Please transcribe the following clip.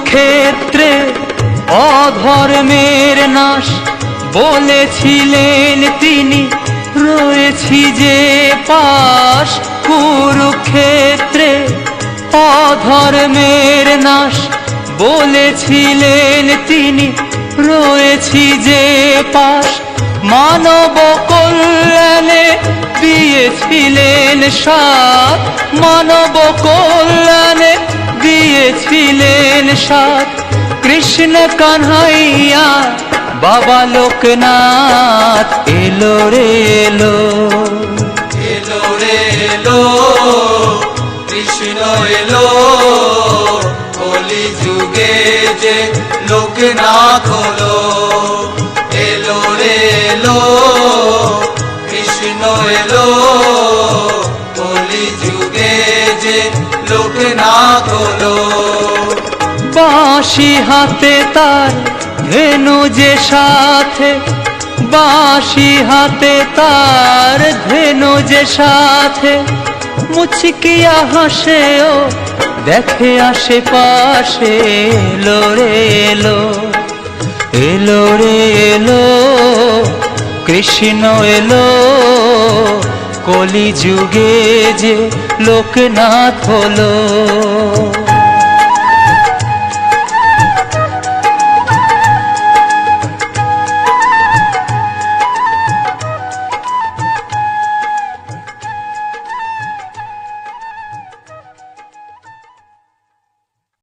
কুরুক্ষেত্রে অধর্মের নাশ বলেছিলেন তিনি, রয়েছি যে পাশ। কুরুক্ষেত্রে অধর্মের নাশ বলেছিলেন তিনি, রয়েছি যে পাশ। মানব কল্যাণে দিয়েছিলেন সাথ, মানব কল্যাণে দিয়েছিলেন সাথ। কৃষ্ণ কানহাইয়া বাবা লোকনাথ এলো রে এলো, এলো রে এলো, কৃষ্ণ এলো। কলি যুগে যে লোকনাথ হলো, এলো রে এলো, কৃষ্ণ এলো। কলি যুগে যে লোকনাথ হলো। বাঁশি হাতে তার ধেনু যে সাথে, বাঁশি হাতে তার ধেনু যে সাথে। মুচকিয়া হাসে ও দেখে আশেপাশে, এলো রে এলো, এলো রে এলো, কৃষ্ণ এলো। কলি যুগে যে লোকনাথ হলো।